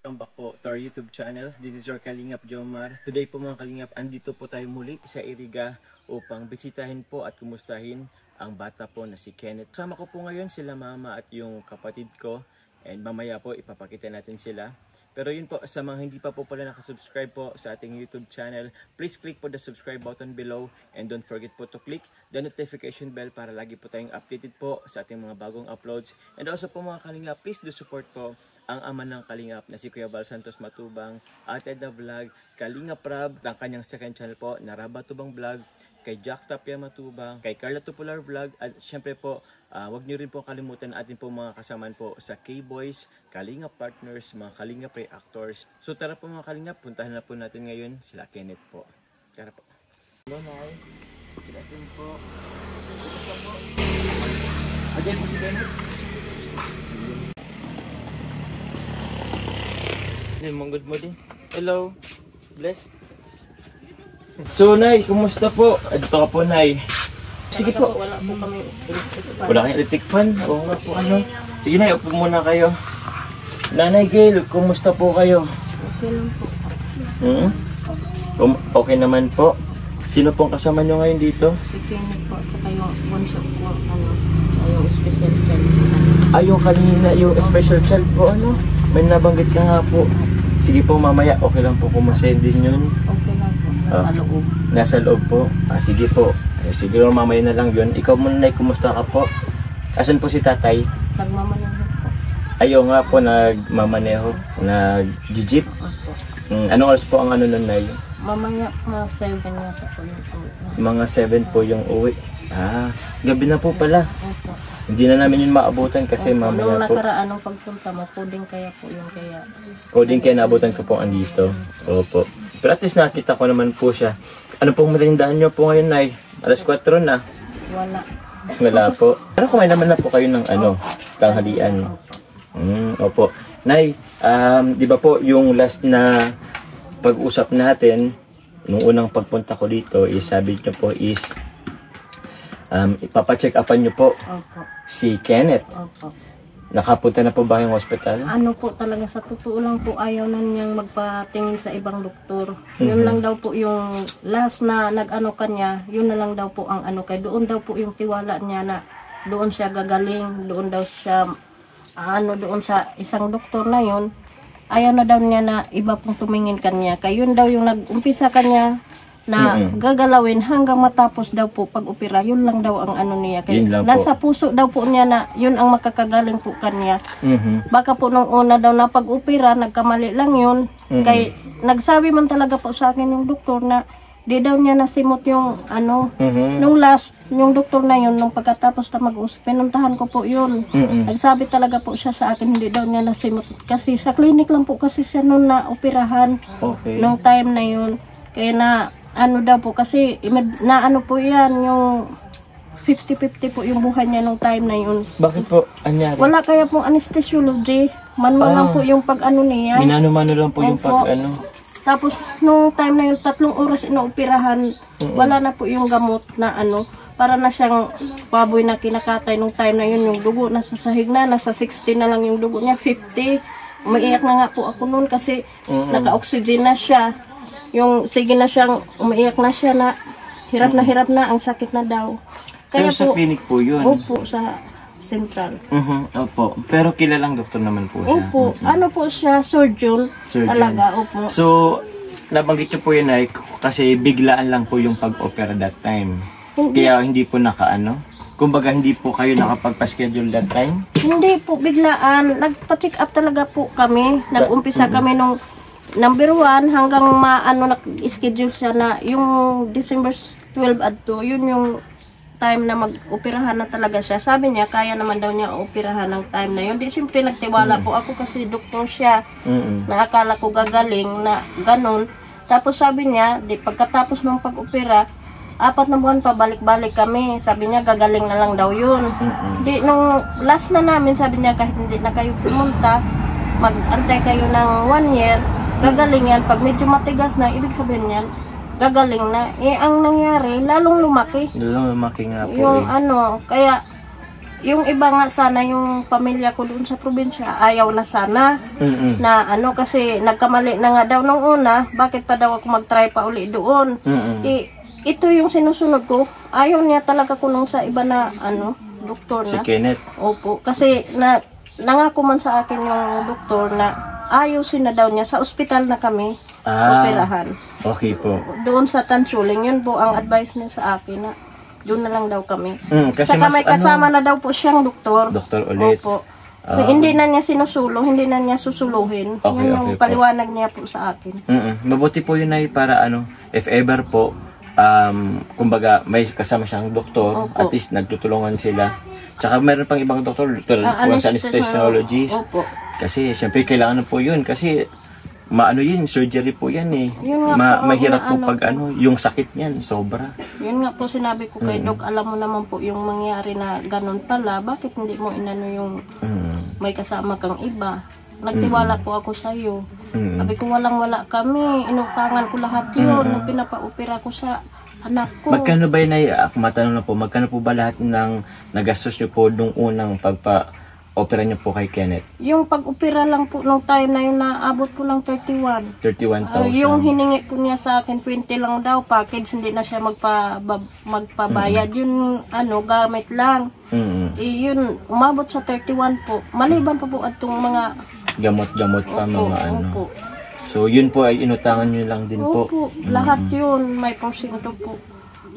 welcome back po to our YouTube channel. This is your Kalingap Jomar. Today po mga Kalingap, andito po tayo muli sa Iriga upang bisitahin po at kumustahin ang bata po na si Kenneth. Kasama ko po ngayon sila mama at yung kapatid ko, and mamaya po ipapakita natin sila. Pero yun po, sa mga hindi pa po pala nakasubscribe po sa ating YouTube channel, please click po the subscribe button below and don't forget po to click the notification bell para lagi po tayong updated po sa ating mga bagong uploads. And also po mga Kalingap, please do support po ang ama ng Kalingap na si Kuya Val Santos Matubang, Ate The Vlog, Kalingap Rab, ang kanyang second channel po na Raba Tubang Vlog, kay Jack Tapia Matubang, kay Carla Tupular Vlog, at syempre po, wag niyo rin po kalimutan atin po mga kasamaan po sa K-Boys, Kalingap Partners, mga Kalingap Reactors. So tara po mga Kalingap, puntahan na po natin ngayon sila Kenneth po. Tara po. Hello, Nay. Sila din po. Sila po. Again po si Kenneth. Good morning. Hello. Bless. So, Nay, kumusta po? Dito ka po, Nay. Sige po. Wala po kami electric fan. Wala kayong electric fan? Oo nga po, ano. Sige, Nay, upo muna kayo. Nanay Gail, kumusta po kayo? Okay lang po. Okay naman po. Sino pong kasama nyo ngayon dito? Si Kenneth po, saka yung one shot po, saka yung special child. Yung kanina, yung special child po, ano? May nabanggit ka nga po. Sige po, mamaya, okay lang po kumasend din yun. Okay lang po, nasa loob. Nasa loob po? Sige po. Siguro mamaya na lang yun. Ikaw muna, Nay, kumusta ka po? Asan po si tatay? Nagmamaneho po. Ayaw nga po, nagmamaneho, nag-jeep. Anong oras po ang ano nun, Nay? Mamaya, mga 7 yata po yung uwi. Mga 7 po yung uwi. Gabi na po pala. Opo. Hindi na namin yun maabutan kasi Opo. mamaya Nung po. nakaraan ng pagpunta mo, puding kaya po yung kaya. Coding kaya naabutan ko po andito. Opo. Pero at least nakita ko naman po siya. Ano pong matindaan nyo po ngayon, Nay? Alas 4 na. Wala. Wala po. Pero kumain naman na po kayo ng tanghalian. Opo. Nay, di ba po yung last na pag-usap natin, nung unang pagpunta ko dito, sabi nyo po is, ipapacheck upan nyo po Opo. si Kenneth. Opo. Nakapunta na po ba yung hospital? Ano po talaga, sa totoo lang po, ayaw na niyang magpatingin sa ibang doktor. Yun lang daw po yung last na nag-ano kanya, yun na lang daw po ang ano kay. Doon daw po yung tiwala niya na doon siya gagaling, doon daw siya, doon sa isang doktor na yun. Ayaw na daw niya na iba pong tumingin kanya. Kaya yun daw yung nag-umpisa kanya na gagalawin hanggang matapos daw po pag-opera. Yun lang daw ang ano niya. Kaya nasa puso daw po niya na yun ang makakagaling po kanya. Baka po nung una daw na pag-opera, nagkamali lang yun. Kaya nagsabi man talaga po sa akin yung doktor na di daw niya nasimot yung nung last, yung doktor na yun, nung pagkatapos na mag-usap, pinuntahan ko po yun. Nagsabi talaga po siya sa akin, hindi daw niya nasimot. Kasi sa clinic lang po kasi siya nung na-operahan. Nung time na yun. Kaya na, daw po, kasi na po yan, yung 50-50 po yung buhay niya nung time na yun. Bakit po? Anyari? Wala kaya pong anesthesiology. Manual lang po yung pag-ano niya. Minano-mano lang po yung pag-ano. Tapos, nung time na yun, 3 oras inaoperahan, wala na po yung gamot na para na siyang baboy na kinakatay nung time na yun, yung dugo nasa sahig na, nasa 60 na lang yung dugo niya, 50. Umiiyak na nga po ako noon kasi naka-oxygen na siya. Yung sige na siyang, umiiyak na siya na hirap na, ang sakit na daw. Kaya pero sa clinic po yun? Opo, sa Central. Opo. Pero kilalang doktor naman po siya. Opo. Po siya? Surgeon. Talaga, opo. So, nabanggit niyo po yun ay kasi biglaan lang po yung pag-opera that time. Kaya hindi po kumbaga hindi po kayo nakapagpa-schedule that time? Hindi po biglaan. Nagpa-check up talaga po kami. Nag-umpisa kami nung number 1 hanggang nag-schedule siya na yung December 12 adto. Yun yung time na mag-operahan na talaga siya. Sabi niya, kaya naman daw niya operahan ng time na yun. Di siyempre nagtiwala po ako kasi doktor siya. Nakakala ko gagaling na ganun. Tapos sabi niya, pagkatapos ng pag-opera, 4 na buwan pa balik-balik kami. Sabi niya, gagaling na lang daw yun. Di, nung last na namin, sabi niya, kahit hindi na kayo pumunta, mag-antay kayo ng 1 year, gagaling yan. Pag medyo matigas na, ibig sabihin yan, gagaling na. Ang nangyari, lalong lumaki. Lalong lumaki nga po. Yung kaya yung iba nga sana, yung pamilya ko doon sa probinsya, ayaw na sana. Na ano, kasi nagkamali na nga daw nung una, bakit pa daw ako mag-try pa uli doon? Ito yung sinusunod ko, ayaw niya talaga ko nung sa iba na ano, doktor Si na. Kenneth. Opo, kasi nangako man sa akin yung doktor na ayusin na daw niya. Sa ospital na kami, operahan. Okay po. Doon sa Tansuling, yun po ang advice niya sa akin na doon na lang daw kami. Kasi Saka may kasama na daw po siyang doktor. Doktor ulit. Opo. Hindi na niya sinusulo, hindi na niya susuluhin. Okay, yun yung okay po. paliwanag niya po sa akin. Mabuti po yun ay para ano, if ever po, kumbaga may kasama siyang doktor, Opo. at least nagtutulungan sila. Tsaka meron pang ibang doktor, tulad po sa anesthesiologist. Opo. Kasi syempre kailangan na po yun kasi maano yun, surgery po yan eh. Yun nga po, mahirap po ano pag ano, yung sakit niyan, sobra. Yun nga po sinabi ko kay Doc, alam mo naman po yung mangyari na ganun pala, bakit hindi mo inano yung may kasama kang iba? Nagtiwala po ako sa iyo. Sabi ko walang-wala kami, inutangan ko lahat yun, nung pinapa-opera ko sa anak ko. Magkano ba yun ay, matanong na po, magkano po ba lahat ng nagastos niyo po nung unang pagpa-opera niyo po kay Kenneth? Yung pag-opera lang po nung time na yun, naabot po ng 31. 31,000. Yung hiningi po niya sa akin, 20 lang daw, package, hindi na siya magpabayad. Yun, ano, gamit lang. Yun, umabot sa 31 po. Maliban pa po at itong mga gamot-gamot pa, opo, mga ano. opo. So, yun po ay inutangan nyo lang din po. Opo, lahat yun, may porsyento po.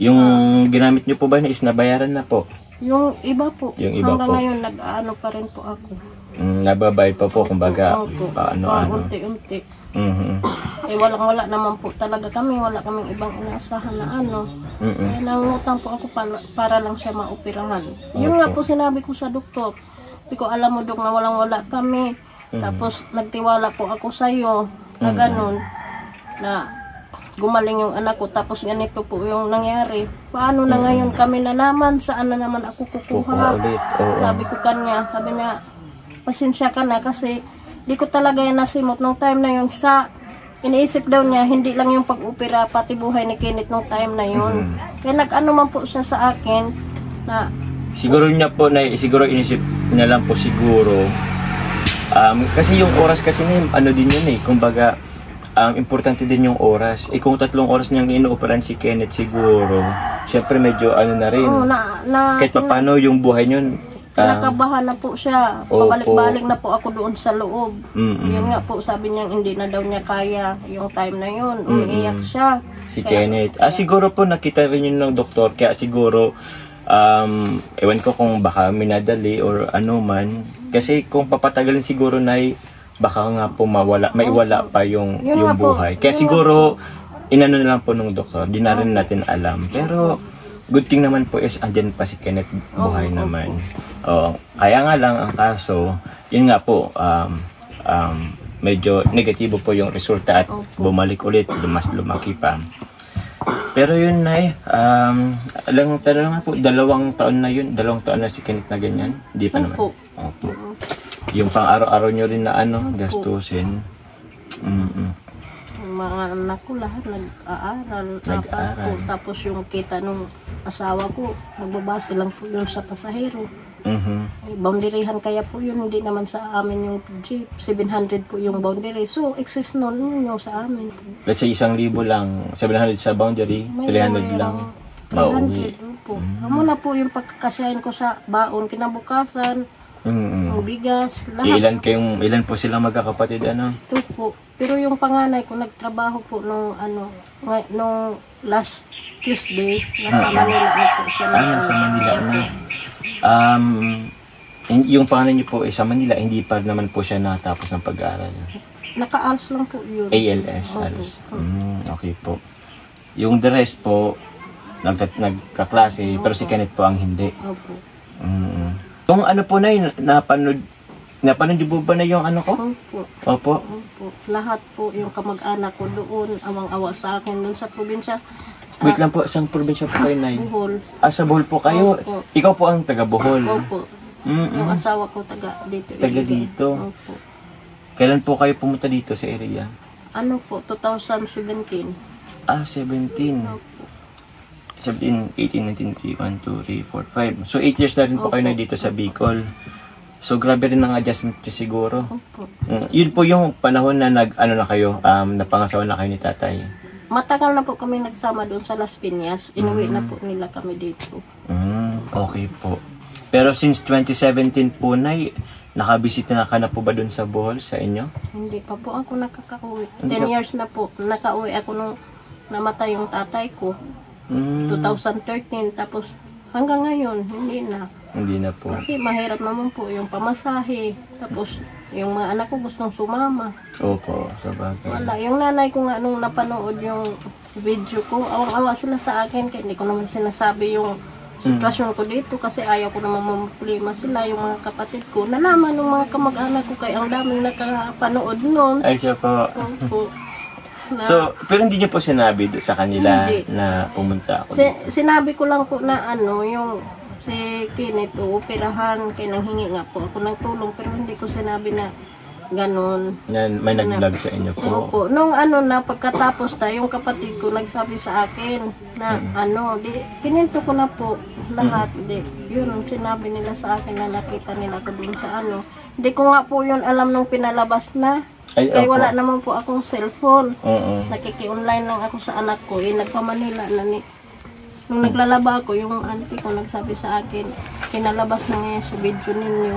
Yung ginamit nyo po ba is nabayaran na po? Yung iba po, Yung iba hanggang po. ngayon, nag-ano pa rin po ako. Nababayad pa po, kumbaga, Opo, paano-ano. unti-unti. Mhm. Eh, walang-wala naman po talaga kami, wala kaming ibang inaasahan na ano. Kaya nangutang po ako para lang siya maoperahan. Yun nga po sinabi ko sa doktor. Sabi ko, alam mo Dok, na walang-wala kami. Tapos nagtiwala po ako sa iyo na ganun, na gumaling yung anak ko, tapos ganito po yung nangyari. Paano na ngayon kami na naman, saan na naman ako kukuha? Kukuha ulit, oo. Sabi ko kanya, sabi niya, pasensya ka na kasi di ko talaga yan nasimot nung time na yun. Sa iniisip daw niya, hindi lang yung pag-opera, pati buhay ni Kenneth nung time na yun. Kaya nag-ano man po siya sa akin na Siguro niya po, siguro inisip niya lang po siguro. Kasi yung oras kasi na ano din yun eh, kumbaga, importante din yung oras. Kung 3 oras niyang inooperahan si Kenneth siguro, syempre medyo ano na rin. Kahit paano yung buhay niyon. Kinakabahan na po siya. Opo. Pabalik-balik na po ako doon sa loob. Yun nga po, sabi niya hindi na daw niya kaya yung time na yun. Umiiyak siya. Si Kenneth. Siguro po nakita rin yun ng doktor, kaya siguro, ewan ko kung baka minadali or ano man. Kasi kung papatagalin siguro na baka nga po maiwala pa yung buhay. Kaya siguro, inano na lang po ng doktor, di na rin natin alam. Pero, good thing naman po is andyan pa si Kenneth, buhay naman. Kaya nga lang ang kaso, yun nga po, medyo negatibo po yung resulta at bumalik ulit, mas lumaki pa. Pero yun na alang tanong nga po, 2 taon na yun, 2 taon na si Kenneth na ganyan, di pa naman. Opo. Yung pang araw-araw nyo rin na gastusin. Mga anak ko lahat nag-aaral. Tapos yung kita nung asawa ko, nagbabase lang po yun sa pasahero. Boundaryhan kaya po yun, hindi naman sa amin yung jeep. 700 po yung boundary. So, excess nun yung sa amin. Let's say 1,000 lang, 700 sa boundary, 300 lang. Mauwi. Po. Muna po yung pagkakasyahin ko sa baon kinabukasan, yung bigas, lahat. Ilan po silang magkakapatid, ano? Ito po. Pero yung panganay ko nagtrabaho po nung last Tuesday, nasa Manila na po siya. Nasa Manila na. Yung panganay niyo po sa Manila, hindi pa naman po siya natapos ng pag-aaral. Naka-ALS lang po yun. ALS. Okay po. Yung the rest po, nagkaklase, pero si Kenneth po ang hindi. Opo. Kung ano po na napanood niyo po ba na yung ano ko? Opo. Lahat po yung kamag-anak ko doon, awang-awa sa akin doon sa probinsya. Wait lang po, isang probinsya po kayo, Nay? Bohol. Sa Bohol po kayo? Opo. Ikaw po ang taga Bohol? Opo. Yung asawa ko taga dito. Taga dito? Opo. Kailan po kayo pumunta dito sa area? Ano po, 2017. 17. Opo. 17, 18, 19, 1, 2, 3, 4, 5. So 8 years na rin po kayo na dito sa Bicol. So grabe rin ang adjustment niyo siguro. Opo. Yun po yung panahon na ano na kayo, napangasawa na kayo ni tatay. Matagal na po kami nagsama doon sa Las Piñas. Inuwi na po nila kami dito. Okay po. Pero since 2017 po, Nay, nakabisita na ka na po ba doon sa Bohol sa inyo? Hindi pa po ako nakakauwi. 10 years na po. Nakauwi ako nung namatay yung tatay ko. 2013. Tapos hanggang ngayon, hindi na. Hindi na po. Kasi mahirap naman po yung pamasahe. Tapos yung mga anak ko gustong sumama. Opo, sa bagay. Wala. Yung nanay ko nga nung napanood yung video ko, awang-awa sila sa akin. Kaya hindi ko naman sinasabi yung sitwasyon ko dito kasi ayaw ko naman mamproblema sila, yung mga kapatid ko. Nalaman ng mga kamag-anak ko kaya ang daming nakapanood nun. Ay, siya po. Opo. So, pero hindi niyo po sinabi sa kanila Hindi. na pumunta ako. Sinabi ko lang po na yung si Kenneth operahan kaya nanghingi nga po ako ng tulong pero hindi ko sinabi na ganun. Yan, may nag-vlog sa inyo po. Opo. Nung na pagkatapos yung kapatid ko nagsabi sa akin na kininto ko na po lahat. Yun ang sinabi nila sa akin na nakita nila ko dun sa Hindi ko nga po yun alam nung pinalabas na. Kaya wala naman po akong cellphone. Nakiki-online lang ako sa anak ko. Nagpa-Manila na nung naglalaba ako, yung auntie ko nagsabi sa akin, kinalabas na ngayon sa video ninyo.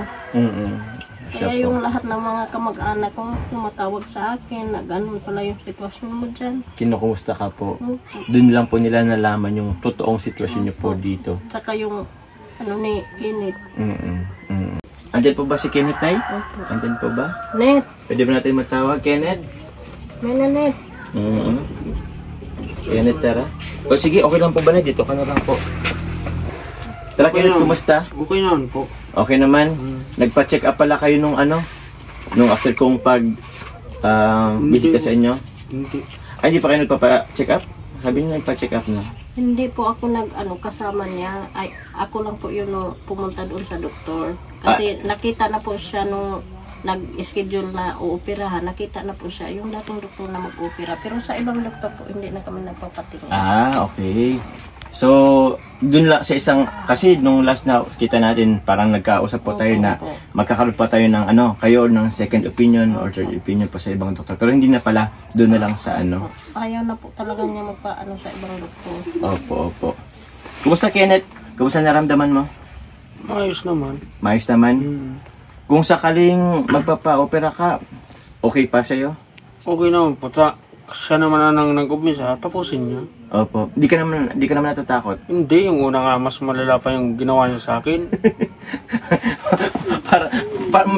Kaya yung lahat ng mga kamag-anak kong tumatawag sa akin, na ganun pala yung sitwasyon mo dyan. Kinukumusta ka po. Doon lang po nila nalaman yung totoong sitwasyon niyo po dito. Tsaka yung ni Kenneth. Andyan po ba si Kenneth, Tay? Opo. Andyan po ba? Net, Pwede ba natin matawag, Kenneth? may na Net. Kenneth, tara. O sige, okay lang po ba na? Dito ka na lang po. Tara, Kenneth, kumusta? Okay naman po. Okay naman? Nagpa-check up pala kayo nung nung after kong bisita sa inyo? Hindi. Ay, hindi pa kayo nagpa-check up? Sabi niyo nagpa-check up na. Hindi po ako kasama niya. Ay, ako lang po yun pumunta doon sa doktor. Kasi nakita na po siya nung nag-schedule na uoperahan. Nakita na po siya yung dating doktor na mag-opera. Pero sa ibang doktor po, hindi na kami nagpapatingin. Okay. So, dun lang sa kasi nung last na kita natin, parang nagkausap po tayo na magkakaroon pa tayo ng kayo ng second opinion or third opinion po sa ibang doktor. Pero hindi na pala, dun na lang sa Ayaw na po talaga niya sa ibang doktor. Opo. Kumusta, Kenneth? Kumusta naramdaman mo? Ayos naman. Maayos naman? Kung sakaling magpapa-opera ka, okay pa sa'yo? Okay naman po. Siya naman ang nag-umpisa, tapusin niya. Opo. Di ka naman natatakot? Hindi, yung una nga mas malala pa yung ginawa niya sa akin.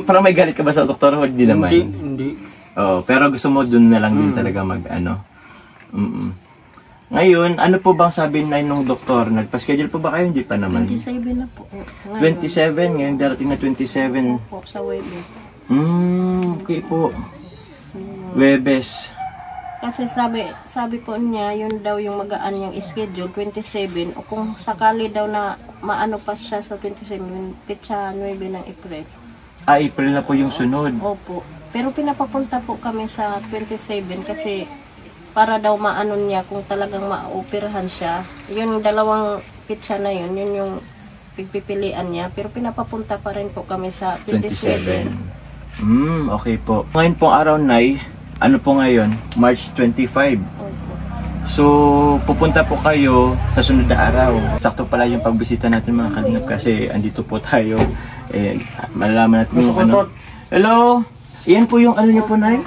para may galit ka ba sa doktor? Hindi naman. Hindi. Oh, pero gusto mo dun na lang din talaga Ngayon, ano po bang sabi na nung doktor? Nagpa-schedule po ba kayo? Hindi pa naman. 27 na po. 27? Ngayon darating na 27. Opo, sa Webes. Okay po. Webes. Kasi sabi po niya, yun daw yung magaan yung schedule, 27. O kung sakali daw na maano pa siya sa 27, pitsa 9 ng April. April na po yung sunod. Opo. Pero pinapapunta po kami sa 27 kasi para daw maano niya kung talagang maoperahan siya. Yung dalawang pitsa na yun yung pagpipilian niya. Pero pinapapunta pa rin po kami sa 27. Okay po. Ngayon pong araw, Nay, ano po ngayon? March 25. Opo. So, pupunta po kayo sa sunod na araw. Sakto pala yung pagbisita natin mga kalingap kasi andito po tayo. Malalaman natin yung Hello! Iyan po yung niyo po, Nay?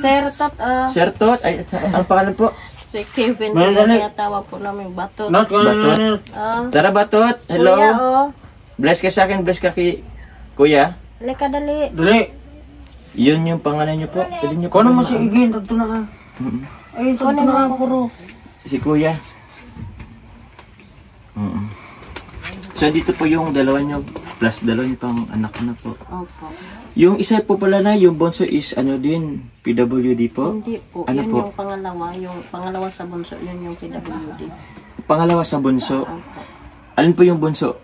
Sir Tot. Sir Tot? Ay, ang pangalan po? Si Kevin po yung tawag po namin Batot. Batot? Tara, Batot! Hello! Kuya, Bless ka sa akin, bless ka kay Kuya. Halika, dali. Dali! Yun yung pangalan niyo po. Dali niyo po. Kung naman si Igin, dito na ka. Ay, dito na ka, puro. Si Kuya. So, dito po yung dalawa niyo, plus dalawa niyo pang anak na po. Opo. Yung isa po pala na, yung bunso is din, PWD po? Hindi po. Ano yun po? yung pangalawa sa bunso, yun yung PWD. Pangalawa sa bunso. Opo. Alin po yung bunso?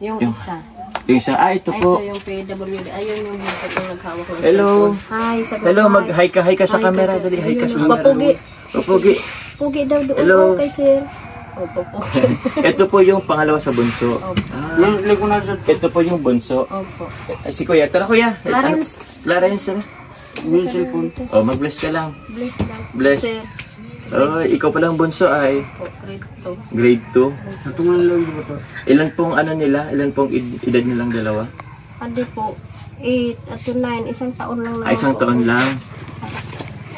Yung isa. Yung isa, ito po. Ito yung PWD. Ayun yung bunso kong naghawak ng Hello. cellphone. Hi, sa babae. Hello, mag-hi ka sa camera. Dali, hi ka sa camera. Papugi. Papugi. Pugi daw doon. Hello. Okay, sir. Opo po. Ito po yung pangalawa sa bunso. Opo. Nalagay ko na dyan. Ito po yung bunso. Opo. Ay, si Kuya. Tara Kuya. Clarence. Clarence. Tara. Yung cellphone. Oh, mag-bless ka lang. Bless lang. Bless. Sir. Oh, ikaw palang bunso ay Po, grade 2. grade 2. Ito nga nalagay ko ba ito? Ilan pong ano nila? Ilan pong edad nilang dalawa? Adi po, 8 at 9, isang taon lang naman Ay, isang po. taon lang.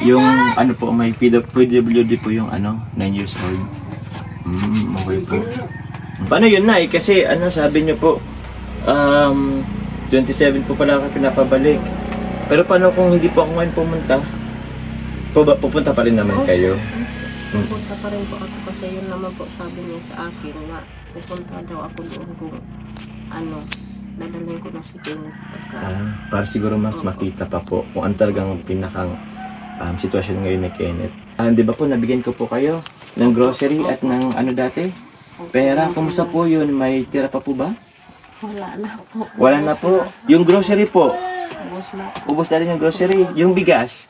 Yung ano po, may PWD po yung ano, 9 years old. Okay po. Paano yun na kasi ano sabi niyo po, 27 po pala ako pinapabalik. Pero paano kung hindi po ako ngayon pumunta? Pupunta pa rin naman kayo. Pupunta pa rin po ako kasi yun naman po sabi niya sa akin na pupunta daw ako doon kung ano, dadalhin ko na si Kenneth. Para siguro mas makita pa po kung ano talagang pinakang sitwasyon ngayon ni Kenneth. Di ba po nabigyan ko po kayo ng grocery at ng ano dati? Pera, kumusta po yun? May tira pa po ba? Wala na po. Wala na po. Yung grocery po, Ubus na. ubos na rin yung grocery. Yung bigas,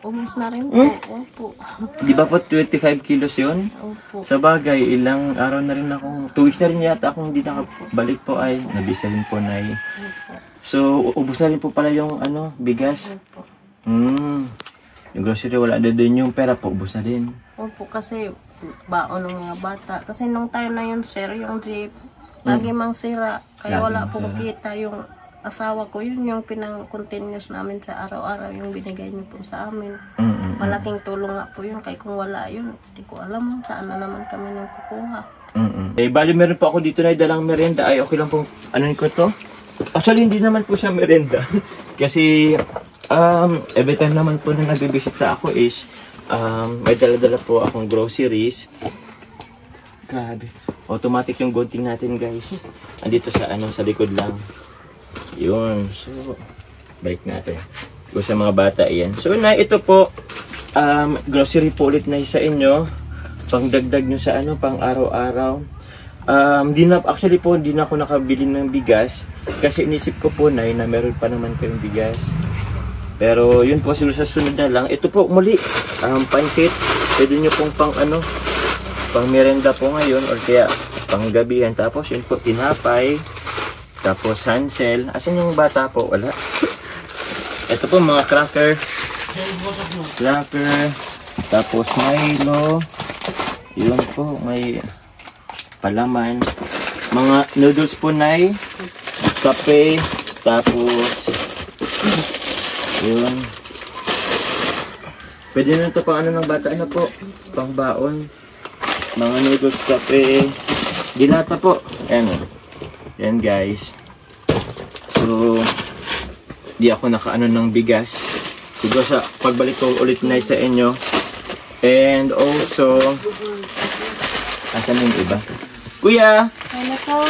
Ubus na rin po. Opo. di ba po 25 kilos yun? Opo. Sa bagay, ilang araw na rin ako, 2 weeks na rin yata akong hindi nakabalik po ay nabisa rin po na So, ubos na rin po pala yung ano, bigas. Opo. Yung grocery wala na din, yung pera po, ubos na din. Opo, kasi baon ng mga bata. Kasi nung time na yun, sir, yung jeep, lagi mang sira. Kaya Lagi wala mang pong sira. kita yung asawa ko. Yun yung pinang-continuous namin sa araw-araw, yung binigay niyo po sa amin. Malaking tulong nga po yun. Kaya kung wala yun, hindi ko alam saan na naman kami nang kukuha. Eh, bali meron po ako dito na dalang merenda. Ay, okay lang pong, ano ko to? Actually, hindi naman po siya merenda. Kasi, every time naman po na nagbibisita ako is, may dala-dala po akong groceries. Grabe. Automatic yung gunting natin, guys. Andito sa, ano, sa likod lang. Yun. So, balik natin. Kung sa mga bata, yan. So, na, ito po, grocery po ulit na sa inyo. Pangdagdag nyo sa ano, pang araw-araw. Actually po, hindi na ako nakabili ng bigas. Kasi inisip ko po na meron pa naman kayong bigas. Pero yun po, siguro sa sunod na lang. Ito po, muli, pancit. Pwede nyo pong pang ano, pang merenda po ngayon or kaya pang gabihan. Tapos yun po, tinapay. Tapos Hansel. Asan yung bata po? Wala. Ito po, mga cracker. Cracker. Tapos Milo. Yun po, may palaman. Mga noodles po na kape. Tapos yun. Pwede na ito pang ano ng bata na po. Pang baon. Mga noodles, kape. Dilata po. Ayan. Yan guys. So, di ako nakaano ng bigas. Siguro sa pagbalik ko ulit na sa inyo. And also, asan yung iba? Kuya! Ano po?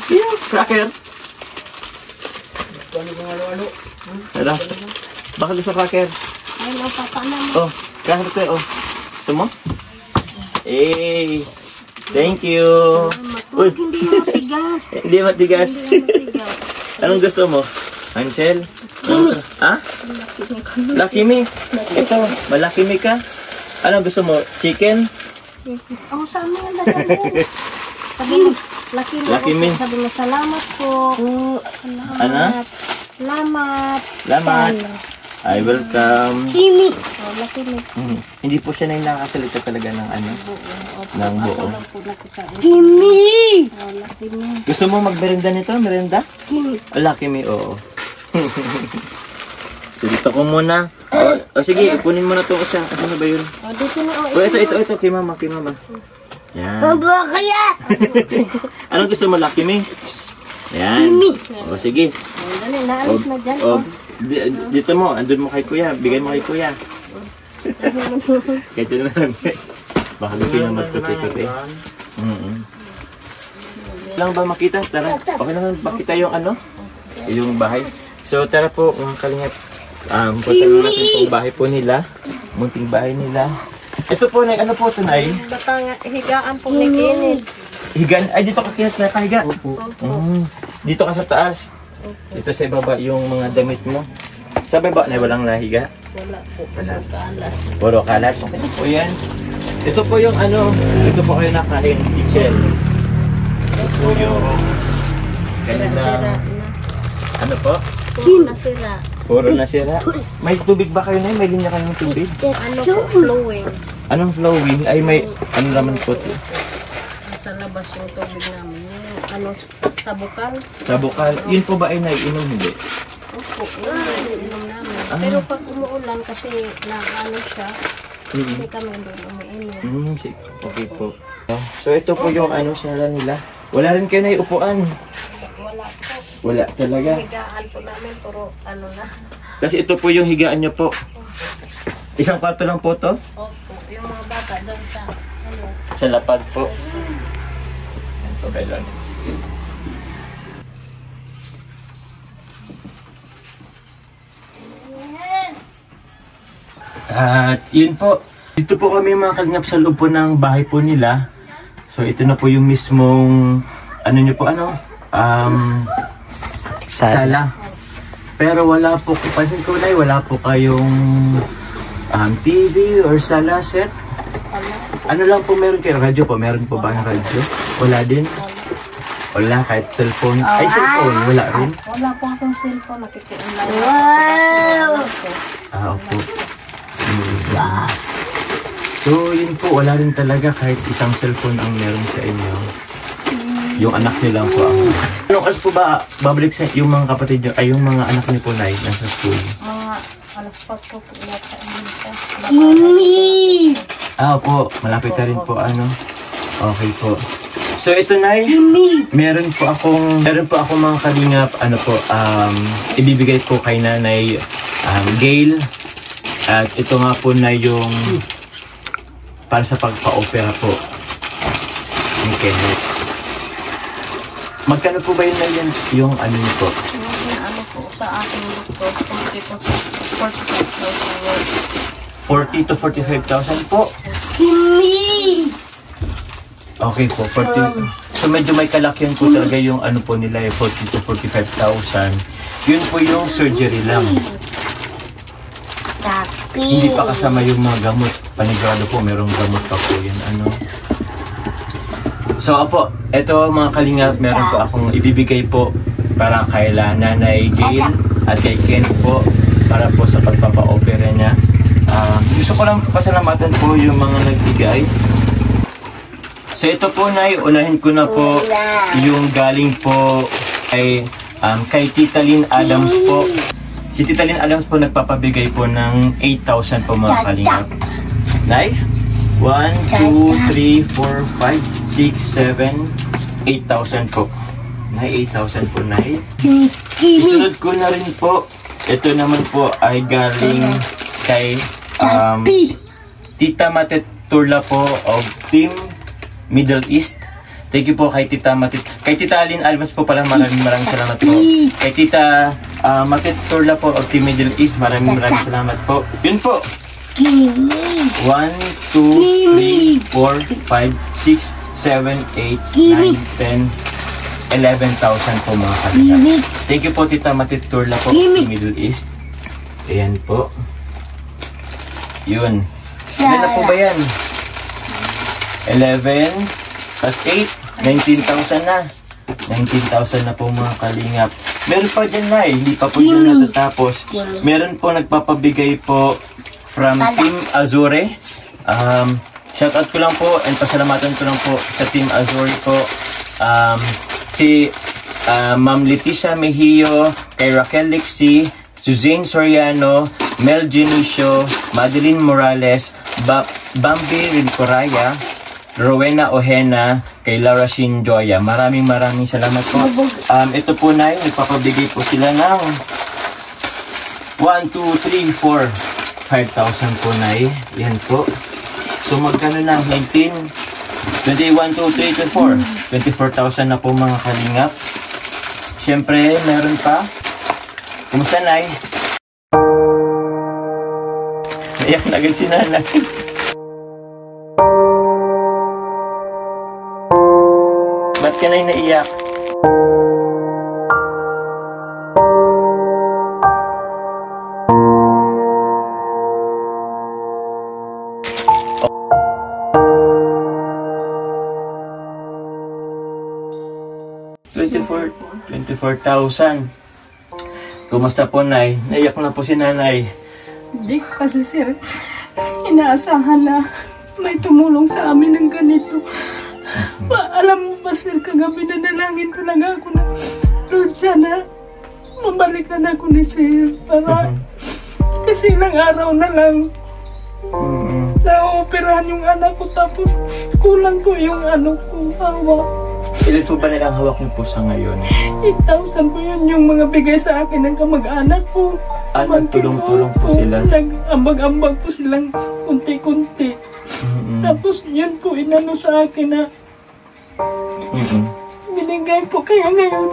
Kuya, cracker! Ano? Bakit gusto cracker? Ayun ang papa naman. Oh, cracker ko oh. Gusto mo? Hey! Thank you! Uy! Hindi na matigas. Hindi matigas. Hindi na matigas. Anong gusto mo? Hansel? Ha? Lucky Me? Ito, malaki me ka? Anong gusto mo? Chicken? Oh, sa amin ang dalawa. Sabi mo, Lucky Me. Sabi mo, salamat po. Salamat. Ano? Salamat. Salamat. I welcome. Kimi. Oh, Lucky Me. Hindi po siya na yung nakasalita talaga ng ano, ng buo. Kimi. Oh, Lucky Me. Gusto mo magmerenda nito? Merenda? Kimi. Lucky Me, oo. So, dito ko muna. Sige, kunin mo na ito isa. Ano ba yun? Oh, dito na. Oh, ito. Kay mama. Yan. kaya? Anong gusto mo, Lucky Me? Yan. O, sige. Oh, dali, naalis na dyan. O, dito mo. Andun mo kay kuya. Bigay mo kay kuya. Kahit yun lang. Baka gusto nyo magputi-puti. Lang ba makita? Tara. Okay lang makita yung ano? Yung bahay. So, tara po, mga kalingap. Punta na natin itong bahay po nila. Munting bahay nila. Ito po, ano po ito, Nay? Higaan po ni Kenneth. Higan? Ay, dito ka nakahiga? Opo. Dito ka sa taas? Dito sa baba yung mga damit mo? Sa baba na walang nahiga? Wala po. Wala. Kalat. Puro kalat. Okay po yan. Ito po yung ano, ito po kayo nakain, Tichel. Ito po yung kanilang, ano po? Puro nasira. Puro nasira. May tubig ba kayo na? May linya kayong tubig? Ano po, flowing. Anong flowing? Ay may, ano naman po ito? Sa labas yung tubig namin. Yung ano, sa bukal. Sa bukal. Yun po ba ay naiinom? Hindi. Opo, yun inom namin. Pero pag umuulan kasi na ano siya, hindi kami doon umiinom. Okay po. So ito po yung ano sila nila. Wala rin kayo na upuan. Wala po. Wala talaga. Higaan po namin, puro ano na. Kasi ito po yung higaan nyo po. Isang kwarto lang po to? Opo, yung mga bata doon sa ano. Sa lapag po. Yan po kayo lang. At yun po. Dito po kami mga kalingap sa loob po ng bahay po nila. So ito na po yung mismong ano nyo po ano? Sala. Pero wala po, pansin ko na wala po kayong TV or sala set. Ano lang po meron kayo? Radyo po? Meron po ba ng radyo? Wala din? Wala, kahit cellphone. Ay, cellphone. Wala rin? Wala po akong cellphone, nakikiunlay. Wow! Opo. So, yun po. Wala rin talaga kahit isang cellphone ang meron sa inyo. Yung anak niyo lang po ang... Anong oras po ba babalik sa yung mga kapatid niyo, ay yung mga anak niyo po na nasa school? Mga alas 4 po ulit sa inyo. Opo. Malapit na rin po ano. Okay po. So ito na meron po akong mga kalingap ano po ibibigay po kay Nanay Gail. At ito nga po na yung para sa pagpa-opera po ni Kenneth. Magkano po ba yun na yan? Yung ano niyo po? Yung ano po sa ating doktor, 40 to 45,000 po. Okay po, 40. So medyo may kalakyan po talaga yung ano po nila, 40 to 45,000. Yun po yung surgery lang. Hindi pa kasama yung mga gamot. Panigurado po, merong gamot pa po yan. Ano. So apo, eto mga kalingap, meron po akong ibibigay po para kay Nanay Gail at kay Ken po para po sa pagpapa-opera niya. Gusto ko lang pasalamatan po yung mga nagbigay. So ito po, Nay, unahin ko na po yung galing po kay Tita Lynn Adams po. Si Tita Lynn Adams po nagpapabigay po ng 8,000 po mga kalingap. Nay, 1, 2, 3, 4, 5, 6, 7, 8,000 po. Nay, 8,000 po, Nay. Isunod ko na rin po. Ito naman po ay galing kay Tita Matet Turla po of Team Middle East. Thank you po kay Tita Matet. Kay Tita Alin Almas po pala, maraming salamat po. Kay Tita Matet Turla po of Team Middle East, maraming salamat po. Yun po. 1, 2, 3, 4, 5, 6, 7, 8, 9, 10, 11,000 po mga kalingap. Thank you po Tita Matet Turla po of Team Middle East. Ayan po. Yun. Ilan na po ba yan? 11 plus 8, 19,000 na. 19,000 na po mga kalingap. Meron pa dyan na hindi pa po dyan natatapos. Meron po nagpapabigay po from Team Azure. Shoutout ko lang po and pasalamatan ko lang po sa Team Azure po. Si Ma'am Leticia Mejio, kay Raquel Lixi, Suzanne Soriano, Mel Genicio, Madeline Morales, Bambi Rincoraya, Rowena Ojena, kay Laura Shinjoya. Maraming salamat po. Ito po na yun, ipapabigay po sila ng 1, 2, 3, 4, 5,000 po na yan po. So magkano na? 19, 21, 2, 3, 4. 24,000 na po mga kalingap. Siyempre, meron pa. Kumusta, Nay? Naiyak na agad si Nanay. Ba't ka na naiyak? 24,000. Kumusta po, Nay? Naiyak na po si Nanay. Hindi ko kasi, sir, inaasahan na may tumulong sa amin ng ganito. Alam mo ba, sir, kagabi na nalangin talaga ako na, Lord, sana mabalikan ako ni sir para kasi ilang araw na lang na-operahan yung anak ko, tapos kulang po yung ano ko, hawak. Ilan po ba nilang hawak niyo po sa ngayon? 8,000 po yun yung mga bigay sa akin ng kamag-anak ko. Nagtulong-tulong po sila? Nag-ambag-ambag po silang kunti-kunti. Tapos yun po inano sa akin na binigay po, kaya ngayon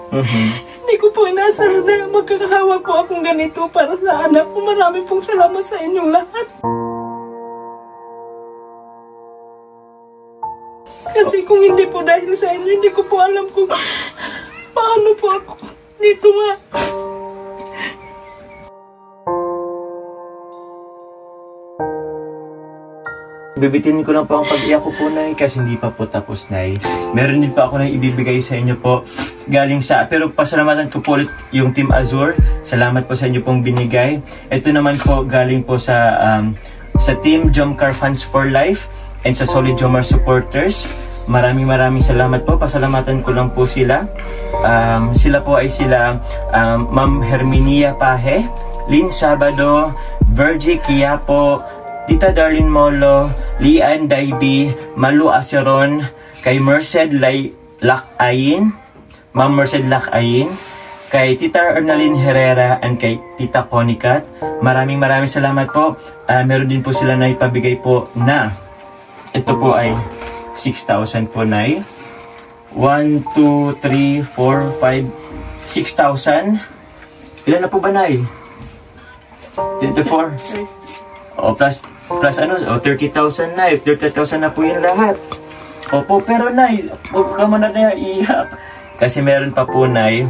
hindi ko po inaasahan na magkakahawak po akong ganito para sa anak ko. Marami pong salamat sa inyong lahat. Kasi kung hindi po dahil sa inyo, hindi ko po alam kung paano po ako dito nga. Bibitin ko lang po ang pag-iyak ko po, Nay, kasi hindi pa po tapos, Nay. Meron din pa ako na ibibigay sa inyo po galing sa, pero pasalamatan ko po ulit yung Team Azure. Salamat po sa inyo pong binigay. Ito naman po galing po sa Team Jomcar Fans for Life and sa Solid Jomar supporters. Maraming salamat po. Pasalamatan ko lang po sila. Sila po ay Ma'am Herminia Pahe, Lynn Sabado, Virgie Quiapo, Tita Darlene Molo, Lian Daibi, Malu Aceron, kay Merced Lakayin, Ma'am Merced Lakayin, kay Tita Ernaline Herrera, and kay Tita Conicat. Maraming salamat po. Meron din po sila na ipabigay po na ito po ay 6,000 po, Nay. 1, 2, 3, 4, 5, 6,000. Ilan na po ba, Nay? 24. O, plus 30,000, Nay. 30,000 na po yung lahat. Opo, pero Nay, huwag ka man na iiyak. Kasi meron pa po, Nay.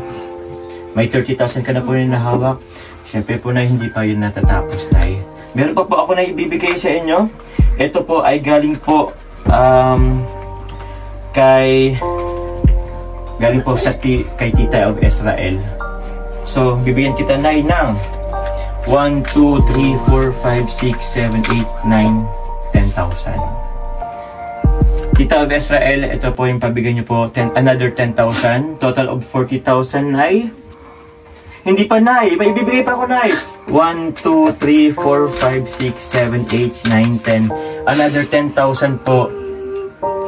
May 30,000 ka na po yung nahawak. Siyempre po, Nay, hindi pa yun natatapos, Nay. Meron pa po ako na ibibigay sa inyo. Ito po ay galing po galing po kay Tita of Israel. So, bibigyan kita, Nay, ng 1, 2, 3, 4, 5, 6, 7, 8, 9, 10,000. Tita of Israel, ito po yung pabigyan nyo po, another 10,000. Total of 40,000, Nay. Hindi pa, Nay. May ibibigay pa ako, Nay. 1, 2, 3, 4, 5, 6, 7, 8, 9, 10. Another 10,000 po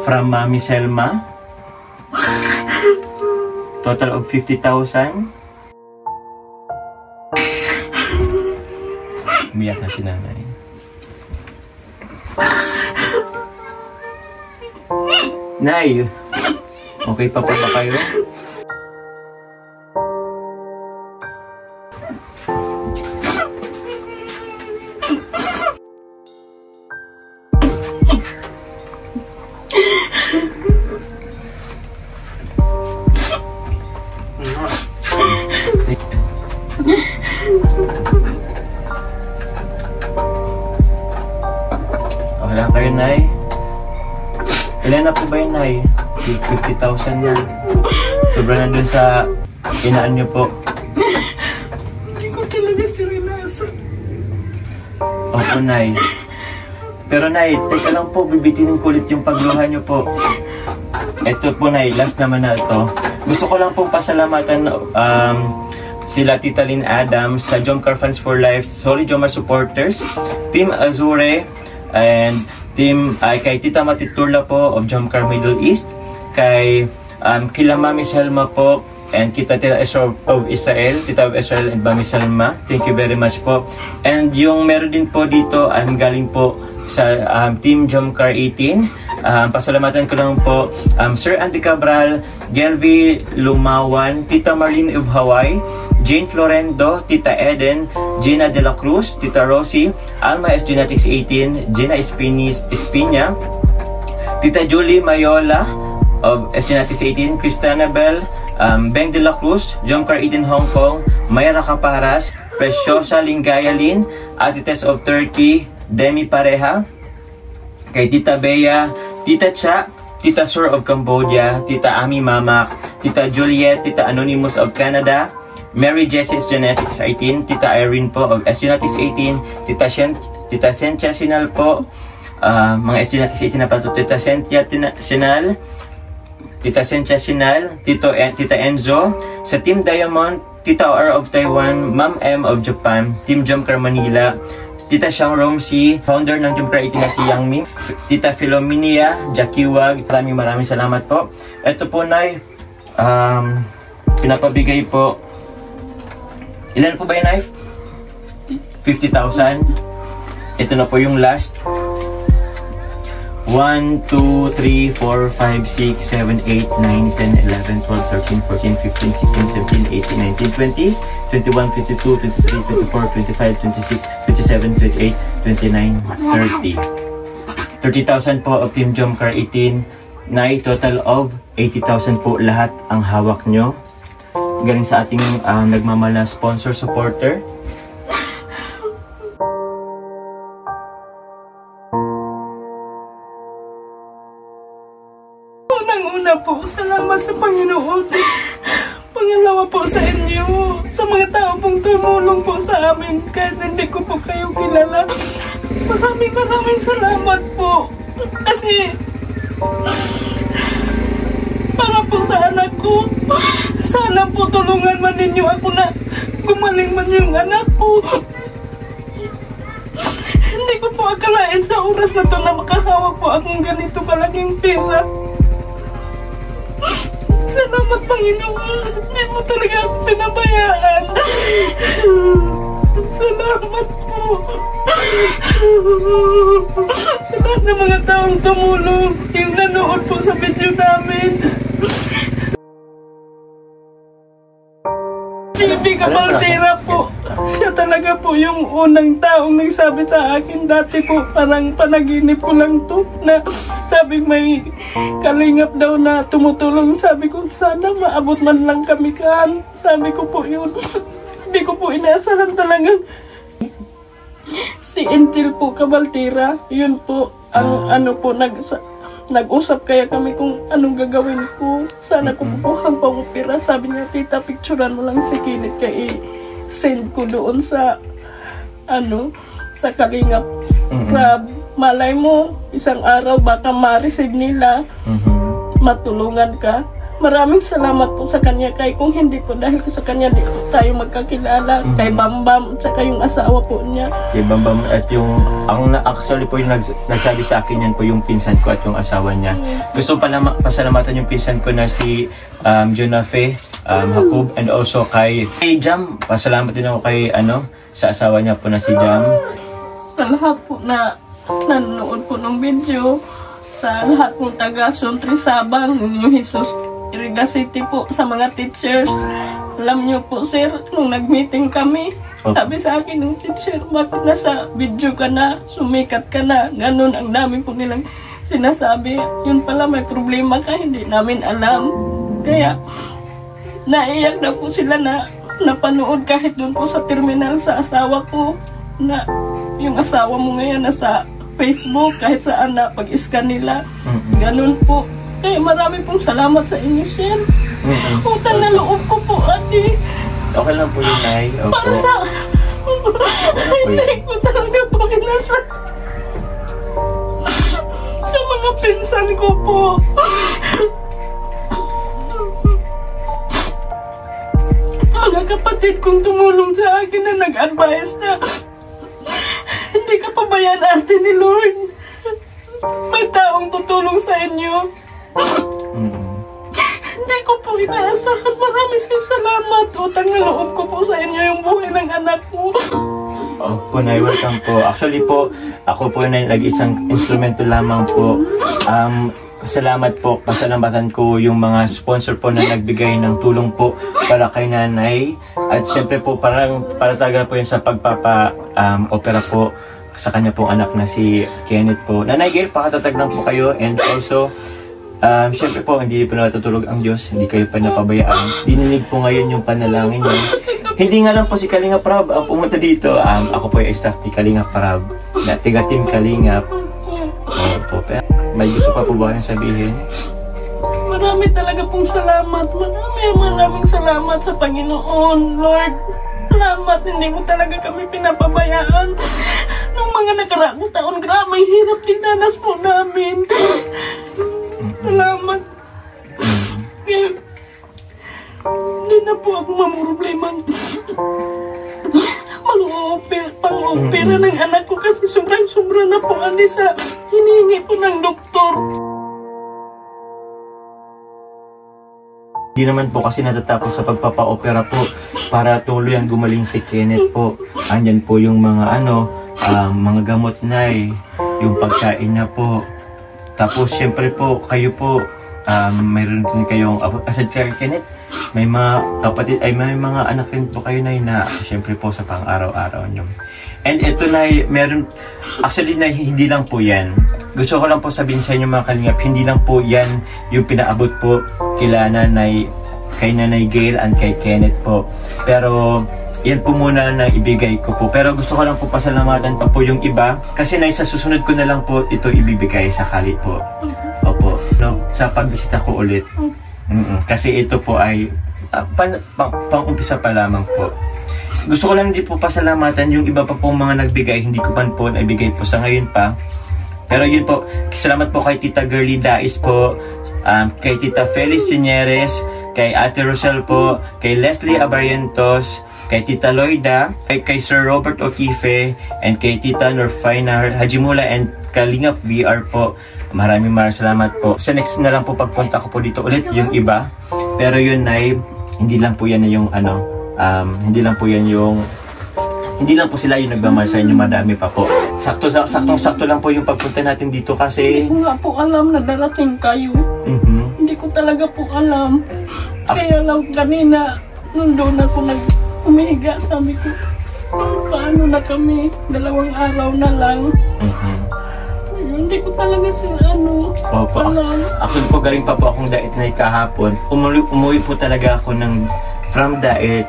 from Mami Selma. Total of 50,000. Umiyak na si Nanay. Nay, okay pa ba kayo? Okay lang kayo, Nay? Ilan na po ba yun, Nay? 50,000 na. Sobra na dun sa inaan nyo po. Hindi ko talaga siya rinasa. Opo, Nay. Pero, Nay, teka lang po, bibitinin ko ulit yung pagluha nyo po. Ito po, Nay, last naman na ito. Gusto ko lang pong pasalamatan sila Tita Lynn Adams sa Jomcar Fans for Life, Solid Jomar supporters, Team Azure, and kay Tita Matiturla po of Jomcar Middle East, kay kila Mami Selma po, and kita Tita of Israel, Tita of Israel and Mami Selma. Thank you very much po. And yung meron din po dito, galing po sa Team Jomcar 18. Pasalamatan ko lang po Sir Andy Cabral, Gelvi Lumawan, Tita Marlene of Hawaii, Jane Florendo, Tita Eden, Gina De La Cruz, Tita Rosie, Alma S. Genetics 18, Gina Espina, Tita Julie Mayola of S. Genetics 18, Christiana Bell, Beng De La Cruz, Jomcar 18 Hong Kong, Mayra Caparas, Preciosa Lingayalin, Atites of Turkey, Demi Pareha, kay Tita Bea, Tita Cha, Tita Sur of Cambodia, Tita Ami Mamak, Tita Juliet, Tita Anonymous of Canada, Mary Jessie's Genetics 18, Tita Irene po of S Genetics 18, Tita Sentia Sinal po, mga S Genetics 18 na pa to, Tita Sentia Sinal, Tita Sentia Sinal, Tita Enzo, sa Team Diamond, Tita R of Taiwan, Ma'am M of Japan, Team Jomcar Manila, Tita Xiang Romsi, founder ng Jomcar 18 na si Yang Ming, Tita Philominia, Jackie Wag, maraming salamat po. Ito po, Nay, pinapabigay po, ilan po ba yung knife? 50,000. Ito na po yung last. 1, 2, 3, 4, 5, 6, 7, 8, 9, 10, 11, 12, 13, 14, 15, 16, 17, 18, 19, 20, 21, 22, 23, 24, 25, 26, 27, 28, 29, 30. 30,000 po of Team Jomcar 18. Nay, total of 80,000 po lahat ang hawak nyo. Galing sa ating nagmamahal na sponsor supporter. Unang-una po, salamat sa Panginoon. Pangalawa po sa inyo, sa mga tao pong tumulong po sa amin kahit hindi ko po kayo kilala. Maraming salamat po. Kasi para po sa anak ko, sana po tulungan man ninyo ako na gumaling man yung anak ko. Hindi ko po akalain sa oras na to na makahawak po akong ganito kalaking pera. Salamat, Panginoon. Hindi mo talaga ako pinabayaan. Salamat po. Sa lahat ng mga taong tumulong, yung nanood po sa video namin. JB Cabaldera po. Siya talaga po yung unang taong nagsabi sa akin. Dati po parang panaginip ko lang to na sabi may kalingap daw na tumutulong. Sabi ko sana maabot man lang kami kan. Sabi ko po yun. Hindi ko po inaasahan talaga. Si Angel po Cabaldera, yun po ang ano po nag-usap kaya kami kung anong gagawin ko. Sana ko kukuhang pang-opera. Sabi niya, tita, picturean mo lang si Kinit kaya i-send ko doon sa sa Kalingap. Malay mo, isang araw baka ma-receive nila, matulungan ka. Maraming salamat po sa kanya kay kung hindi po dahil sa kanya di po tayo magkakilala. Kay Bambam at saka yung asawa po niya. Kay Bambam at yung actually po yung nagsabi sa akin yan po yung pinsan ko at yung asawa niya. Gusto pasalamatan yung pinsan ko na si Jonafe Jacob and also kay Jam. Pasalamat din ako kay sa asawa niya po na si Jam. Sa lahat po na nanonood po ng video, sa lahat ng taga Suntri Sabang, yung Jesus Iriga City po, sa mga teachers. Alam niyo po sir, nung nag-meeting kami, sabi sa akin ng teacher, bakit nasa video ka na, sumikat ka na, ganun ang dami po nilang sinasabi. Yun pala may problema ka, hindi namin alam. Kaya naiyak na po sila na napanood kahit doon po sa terminal sa asawa ko, na yung asawa mo ngayon nasa Facebook, kahit saan na pag-scan nila. Ganun po. Eh, marami pong salamat sa inyo, sir. Utang na loob ko po, ate. Okay lang po yun, Nay. Para sa... Hindi ko talaga po inasa. Sa mga pinsan ko po. Mga kapatid kong tumulong sa akin na nag-advise na hindi ka pabayaan, ate, ni Lord. May taong tutulong sa inyo. Hindi ko po inaasahan. Maraming salamat. Utang na loob ko po sa inyo yung buhay ng anak ko. Po, Nay, welcome po. Actually po, ako po na nag-isang instrumento lamang po. Salamat po, pasalamatan ko yung mga sponsor po na nagbigay ng tulong po para kay nanay. At syempre po, para talaga po yun sa pagpapa-opera po sa kanya pong anak na si Kenneth po. Nanay Gail, pakatatag lang po kayo. And also, syempre po, hindi po natutulog ang Diyos. Hindi kayo pa napabayaan. Dininig po ngayon yung panalangin niyo. Hindi nga lang po si Kalingap Rab ang pumunta dito. Ako po yung staff ni Kalingap Rab. Tiga-team Kalingap. may gusto pa po ba kayong sabihin? Marami talaga pong salamat. Maraming salamat sa Panginoon, Lord. Salamat, hindi mo talaga kami pinapabayaan. Nung mga nakaraang taon, grabe, hirap dinanas mo namin. Salamat. Kaya, hindi na po ako mamroblema. Pang-opera ng anak ko kasi sobrang-sobra na po sa hinihingi po ng doktor. Hindi naman po kasi natatapos sa pagpapa-opera po para tuluyang gumaling si Kenneth po. Andyan po yung mga mga gamot na yung pagkain niya po. Tapos syempre po kayo po mayroon din kayong asad kay Kenneth. May mga kapatid may mga anak rin po kayo na syempre po sa pang-araw-araw niyo. And ito meron actually hindi lang po yan. Gusto ko lang po sabihin sa inyo mga kalingap, hindi lang po yan yung pinaabot po kay Nanay Gail and kay Kenneth po. Pero yan po muna na ibigay ko po. Pero gusto ko lang po pasalamatan pa po yung iba kasi sa susunod ko na lang po ito ibibigay sakali po. Opo. Sa pagbisita ko ulit. Kasi ito po ay pang-umpisa pa lamang po. Gusto ko lang din po pasalamatan yung iba pa pong mga nagbigay. Hindi ko pa po naibigay po sa ngayon pa. Pero yun po, salamat po kay Tita Girlie Dais po, kay Tita Feliz Sineres, kay Ate Rosel po, kay Leslie Abarientos, kay Tita Loida, kay Sir Robert O'Keefe, and kay Tita Norfaina Hajimula and Kalingap VR po. Maraming salamat po. Sa next na lang po pagpunta ko po dito ulit yung iba. Pero yun hindi lang po yan yung hindi lang po sila yung nagmamahal sa inyo, madami pa po. Saktong-sakto lang po yung pagpunta natin dito kasi hindi ko nga po alam na darating kayo. Hindi ko talaga po alam. Kaya lang kanina, nung doon ako umihiga, sabi ko, paano na kami? 2 araw na lang. Hindi ko talaga sila alam. Actually po, galing pa po akong Daet na kahapon. Umuwi po talaga ako from Daet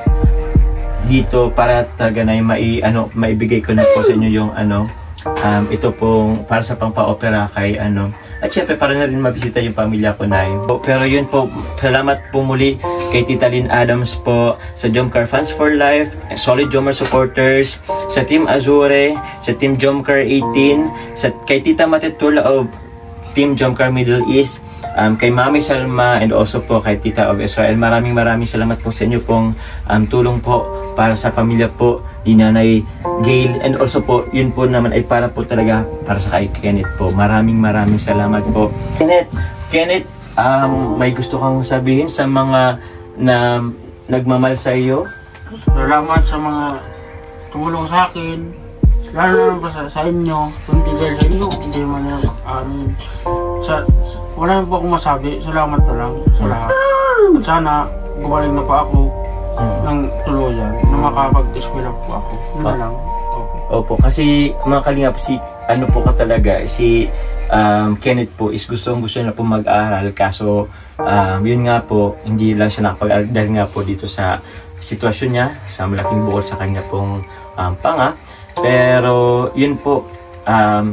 dito para talaga maibigay ko na po sa inyo yung ito pong para sa pang-pa-opera kay at syempre para na rin mabisita yung pamilya ko pero yun po, salamat po muli kay Tita Lynn Adams po, sa Jomcar Fans for Life, Solid Jomar supporters, sa Team Azure, sa Team Jomcar 18, kay Tita Matetula of Team Jomcar Middle East, kay Mami Salma, and also po kay Tita of Israel. Maraming salamat po sa inyo pong tulong po para sa pamilya po ni Nanay Gail, and also po yun po naman ay para po talaga para sa kay Kenneth po. Maraming salamat po. Kenneth, may gusto kang sabihin sa mga na nagmamahal sa iyo? Salamat sa mga tumulong sa akin. Lalo na sa inyo. Kundi dahil sa inyo, hindi man yan wala na po akong masabi. Salamat na lang sa lahat. At sana gumaling na po ako ng tuluyan na makapag-eskwela po ako. Yun na lang. Opo, kasi mga kalingap, po ka talaga, si Kenneth po is gusto na po mag-aaral, kaso yun nga po, hindi lang siya nakapag-aaral dahil nga po dito sa sitwasyon niya, sa malaking bukol sa kanya pong panga. Pero yun po,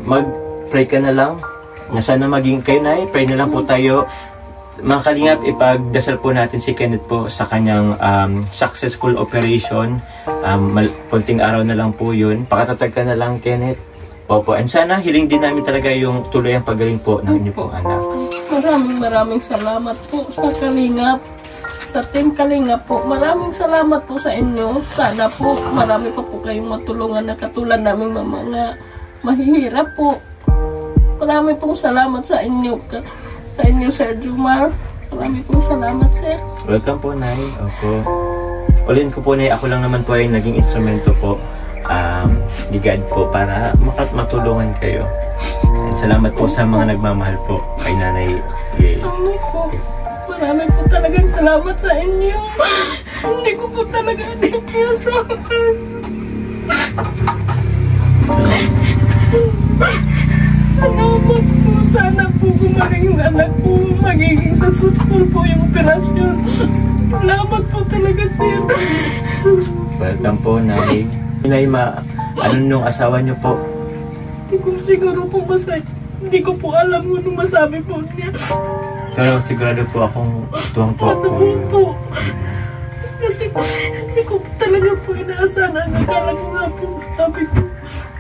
mag-pray ka na lang na sana maging kayo pray na lang po tayo. Mga kalingap, ipagdasal po natin si Kenneth po sa kanyang successful operation. Konting araw na lang po yun. Pakatatag ka na lang, Kenneth. Opo, and sana hiling din namin talaga yung tuloy ang pagaling po ng inyo pong anak. Maraming salamat po sa Kalingap, sa Team Kalingap po. Maraming salamat po sa inyo. Sana po marami pa po kayong matulungan na katulad naming mga mahihirap po. Maraming pong salamat sa inyo, Sir Jomar. Maraming pong salamat, Sir. Welcome po, Nay. Opo. Ulitin ko po, Nay, ako lang naman po ay naging instrumento po ni God po para matulungan kayo. And salamat po sa mga nagmamahal po kay Nanay Gail. Maraming po talagang salamat sa inyo. Hindi ko po talaga inasahan. Salamat po. Sana po gumaling yung anak po. Magiging successful po yung operasyon. Salamat po talaga, Sir. Welcome po, Nay. Nay, ano nung asawa niyo po? Hindi ko siguro po Hindi ko po alam kung ano masabi po niya. Pero sigurado po akong tuwang-tuwa po. Ano po? Kasi po, hindi ko talaga po inaasahan. Akala ko nga po, sabi ko,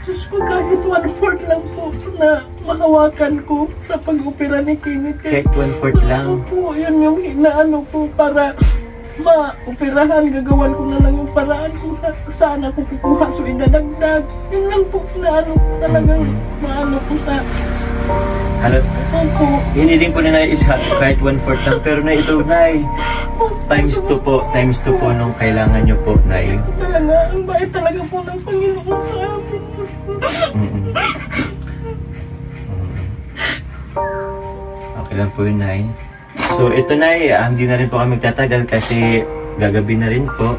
Diyos ko, kahit 1/4 lang po na mahawakan ko sa pag-opera ni Kenneth. Kahit 1/4 lang. Po, yun yung inaano po para ma-operahan. Gagawan ko na lang yung paraan kung saan ako kukuha. So, idadagdag. Yun lang po na ano, talagang maano po sa... Ano? Opo. Hiniling po ni Nay is kahit 1/4 lang. Pero Nay, ito Nay, times 2 po. Times 2 po nung kailangan nyo po, Nay. Talaga, ang bait talaga po ng Panginoon sa amin. Okay lang po yun, Nay. So, ito Nay, hindi na rin po kami magtatagal kasi gagabi na rin po.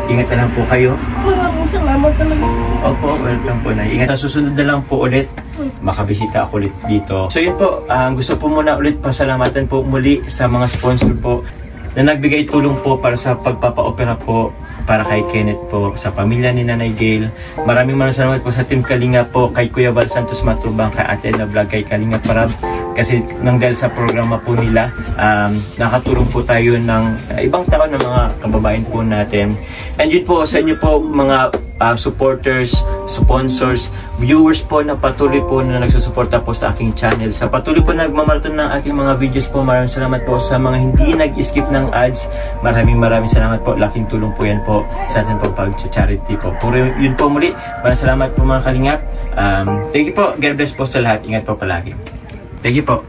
Ingat na lang po kayo. Maraming salamat talaga. Opo, welcome po Nay. Ingat. Susunod na lang po ulit. Makabisita ako ulit dito. So yun po, gusto po muna ulit pasalamatan po muli sa mga sponsor po na nagbigay tulong po para sa pagpapa-opera po para kay Kenneth po, sa pamilya ni Nanay Gail. Maraming salamat po sa Team Kalinga po, kay Kuya Val Santos Matubang, kay Ate na Vlog, kay Kalinga Parab. Kasi nang dahil sa programa po nila, nakatulong po tayo ng ibang tao ng mga kababayan po natin. And yun po, sa inyo po mga supporters, sponsors, viewers po na patuloy po na nagsusuporta po sa aking channel. Sa patuloy po nagmamarathon ng aking mga videos po, maraming salamat po sa mga hindi nag-skip ng ads. Maraming salamat po. Laking tulong po yan po sa ating pag-charity po. Puro yun po muli. Maraming salamat po mga kalingap. Thank you po. God bless po sa lahat. Ingat po palagi. Thank you po.